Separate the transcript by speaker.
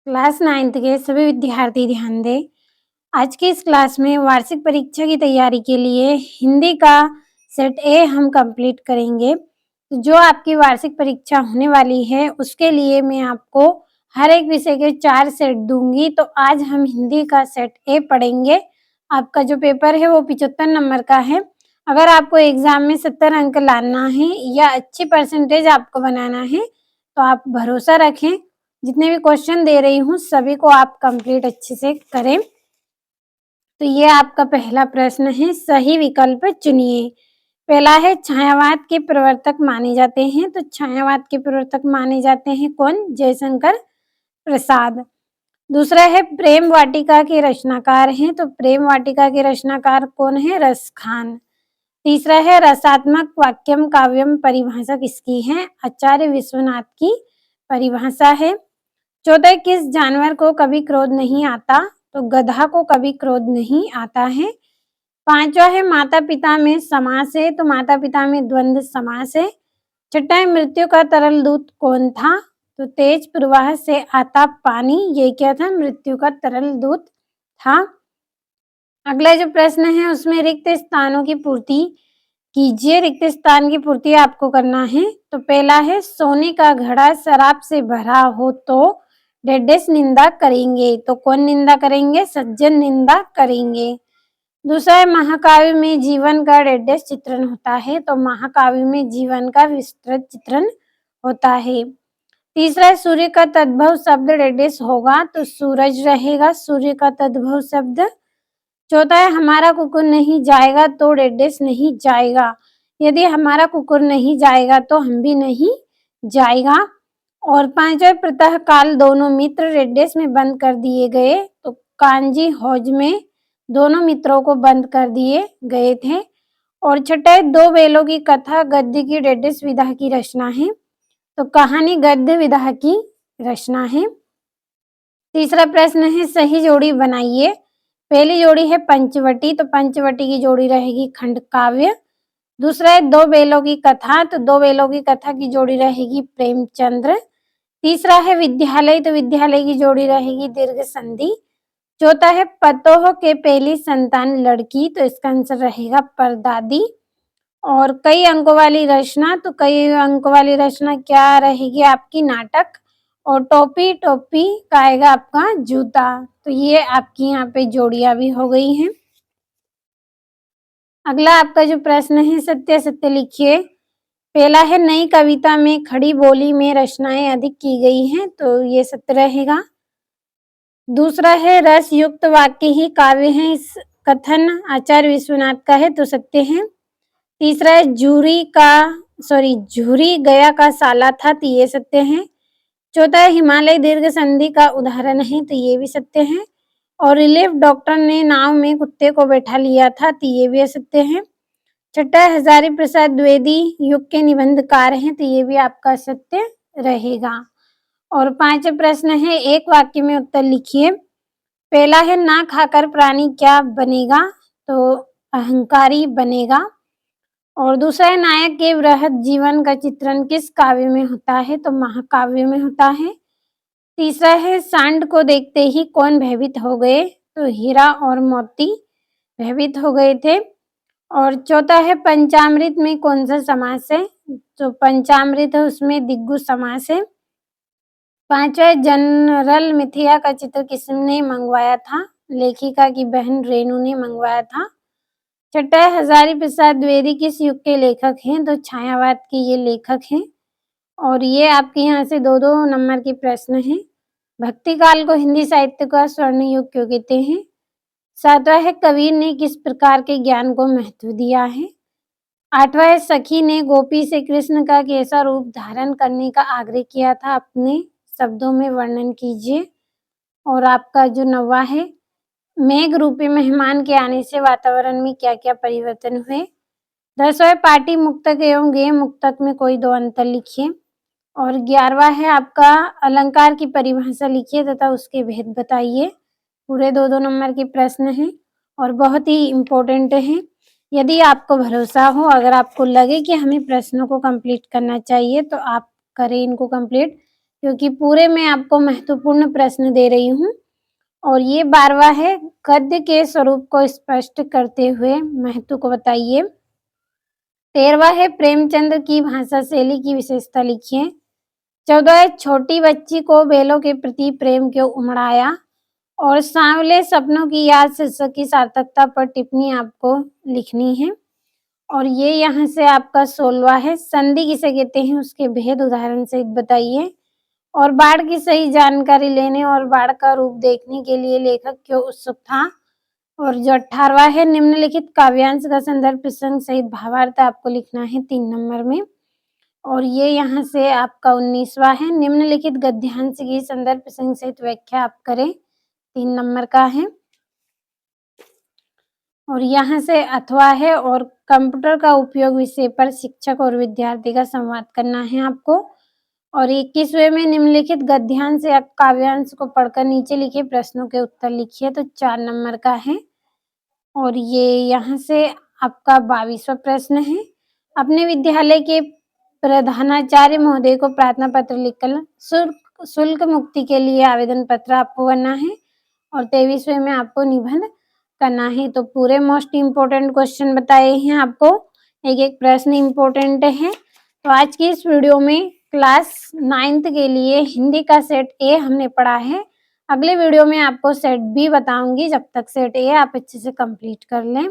Speaker 1: Class 9th के सभी विद्यार्थी ध्यान दें। आज की इस क्लास में वार्षिक परीक्षा की तैयारी के लिए हिंदी का सेट ए हम कंप्लीट करेंगे। तो जो आपकी वार्षिक परीक्षा होने वाली है उसके लिए मैं आपको हर एक विषय के 4 सेट दूंगी। तो आज हम हिंदी का सेट ए पढ़ेंगे। आपका जो पेपर है वो 75 नंबर का है। अगर आपको एग्जाम में 70 अंक लाना है या अच्छी परसेंटेज आपको बनाना है तो आप भरोसा रखें, जितने भी क्वेश्चन दे रही हूँ सभी को आप कंप्लीट अच्छे से करें। तो ये आपका पहला प्रश्न है, सही विकल्प चुनिए। पहला है छायावाद के प्रवर्तक माने जाते हैं। तो छायावाद के प्रवर्तक माने जाते हैं कौन? जयशंकर प्रसाद। दूसरा है प्रेम वाटिका के रचनाकार हैं। तो प्रेम वाटिका के रचनाकार कौन है? रस खान। तीसरा है रसात्मक वाक्यम काव्यम परिभाषा किसकी है? आचार्य विश्वनाथ की परिभाषा है। चौथा, किस जानवर को कभी क्रोध नहीं आता? तो गधा को कभी क्रोध नहीं आता है। पांचवा है माता पिता में समास है। तो माता पिता में द्वंद्व समास है। छठा है मृत्यु का तरल दूत कौन था? तो तेज प्रवाह से आता पानी, ये क्या था? मृत्यु का तरल दूत था। अगला जो प्रश्न है उसमें रिक्त स्थानों की पूर्ति कीजिए। रिक्त स्थान की पूर्ति आपको करना है। तो पहला है सोने का घड़ा शराब से भरा हो तो डेडेस निंदा करेंगे। तो कौन निंदा करेंगे? सज्जन निंदा करेंगे। दूसरा है महाकाव्य में जीवन का डेडेस चित्रण होता है। तो महाकाव्य में जीवन का विस्तृत चित्रण होता है। तीसरा है सूर्य का तद्भव शब्द डेडेस होगा। तो सूरज रहेगा सूर्य का तद्भव शब्द। चौथा है हमारा कुकुर नहीं जाएगा तो डेडेस नहीं जाएगा। यदि हमारा कुकुर नहीं जाएगा तो हम भी नहीं जाएगा। और पांचवा प्रातः काल दोनों मित्र रेडेस में बंद कर दिए गए। तो कांजी हौज में दोनों मित्रों को बंद कर दिए गए थे। और छठा दो बैलों की कथा गद्य की डेडेस विधा की रचना है। तो कहानी गद्य विधा की रचना है। तीसरा प्रश्न है सही जोड़ी बनाइए। पहली जोड़ी है पंचवटी। तो पंचवटी की जोड़ी रहेगी खंड काव्य। दूसरा है दो बैलों की कथा। तो दो बैलों की कथा की जोड़ी रहेगी प्रेमचंद्र। तीसरा है विद्यालय। तो विद्यालय की जोड़ी रहेगी दीर्घ संधि। चौथा है पतोह के पहली संतान लड़की। तो इसका आंसर रहेगा परदादी। और कई अंकों वाली रचना। तो कई अंकों वाली रचना क्या रहेगी आपकी? नाटक। और टोपी टोपी का आएगा आपका जूता। तो ये आपकी यहाँ पे जोड़ियां भी हो गई हैं। अगला आपका जो प्रश्न है सत्य सत्य लिखिए। पहला है नई कविता में खड़ी बोली में रचनाएं अधिक की गई हैं। तो ये सत्य रहेगा। दूसरा है रस युक्त वाक्य ही काव्य है। इस कथन आचार्य विश्वनाथ का है। तो सत्य है। तीसरा है झूरी गया का साला था। तो ये सत्य है। चौथा है हिमालय दीर्घ संधि का उदाहरण है। तो ये भी सत्य है। और रिलीफ डॉक्टर ने नाव में कुत्ते को बैठा लिया था। तो ये भी सत्य है। छठा हजारी प्रसाद द्विवेदी युग के निबंधकार हैं। तो ये भी आपका सत्य रहेगा। और पांचवा प्रश्न है एक वाक्य में उत्तर लिखिए। पहला है ना खाकर प्राणी क्या बनेगा? तो अहंकारी बनेगा। और दूसरा है नायक के वृहद जीवन का चित्रण किस काव्य में होता है? तो महाकाव्य में होता है। तीसरा है सांड को देखते ही कौन भयभीत हो गए? तो हीरा और मोती भयभीत हो गए थे। और चौथा है पंचामृत में कौन सा समास है? तो पंचामृत है उसमें दिग्गु समास है। पांचवा है जनरल मिथिया का चित्र किसने मंगवाया था? लेखिका की बहन रेणु ने मंगवाया था। छठा है हजारी प्रसाद द्विवेदी किस युग के लेखक हैं? तो छायावाद के ये लेखक हैं। और ये आपके यहाँ से दो दो नंबर के प्रश्न हैं। भक्ति काल को हिंदी साहित्य का स्वर्ण युग क्यों कहते हैं? सातवां है कबीर ने किस प्रकार के ज्ञान को महत्व दिया है? आठवां है सखी ने गोपी से कृष्ण का कैसा रूप धारण करने का आग्रह किया था? अपने शब्दों में वर्णन कीजिए। और आपका जो नौवा है मेघ रूपी मेहमान के आने से वातावरण में क्या क्या परिवर्तन हुए? 10वां पार्टी मुक्तक एवं गेय मुक्तक में कोई दो अंतर लिखिए। और 11वां है आपका अलंकार की परिभाषा लिखिए तथा उसके भेद बताइए। पूरे दो दो नंबर के प्रश्न हैं और बहुत ही इम्पोर्टेंट हैं। यदि आपको भरोसा हो, अगर आपको लगे कि हमें प्रश्नों को कंप्लीट करना चाहिए तो आप करें इनको कंप्लीट, क्योंकि पूरे में आपको महत्वपूर्ण प्रश्न दे रही हूँ। और ये 12वां है, गद्य के स्वरूप को स्पष्ट करते हुए महत्व को बताइए। 13वां है, प्रेमचंद की भाषा शैली की विशेषता लिखिए। 14 है, छोटी बच्ची को बैलों के प्रति प्रेम क्यों उमड़ाया। और सांवले सपनों की याद शीर्षक की सार्थकता पर टिप्पणी आपको लिखनी है। और ये यहाँ से आपका 16वां है, संधि किसे कहते हैं उसके भेद उदाहरण सहित बताइए। और बाढ़ की सही जानकारी लेने और बाढ़ का रूप देखने के लिए लेखक क्यों उत्सुक था। और जो 18वां है, निम्नलिखित काव्यांश का संदर्भ प्रसंग सहित भावार्थ आपको लिखना है 3 नंबर में। और ये यहाँ से आपका 19वां है, निम्नलिखित गद्यांश की संदर्भ प्रसंग सहित व्याख्या आप करें, 3 नंबर का है। और यहाँ से अथवा है, और कंप्यूटर का उपयोग विषय पर शिक्षक और विद्यार्थी का संवाद करना है आपको। और 21वें में निम्नलिखित गद्यांश या काव्यांश को पढ़कर नीचे लिखे प्रश्नों के उत्तर लिखिए, तो 4 नंबर का है। और ये यहाँ से आपका 22वां प्रश्न है, अपने विद्यालय के प्रधानाचार्य महोदय को प्रार्थना पत्र लिखकर शुल्क मुक्ति के लिए आवेदन पत्र आपको करना है। और 23वें में आपको निबंध करना है। तो पूरे मोस्ट इम्पोर्टेंट क्वेश्चन बताए हैं आपको, एक एक प्रश्न इम्पोर्टेंट है। तो आज की इस वीडियो में क्लास 9th के लिए हिंदी का सेट ए हमने पढ़ा है। अगले वीडियो में आपको सेट बी बताऊंगी, जब तक सेट ए आप अच्छे से कंप्लीट कर लें।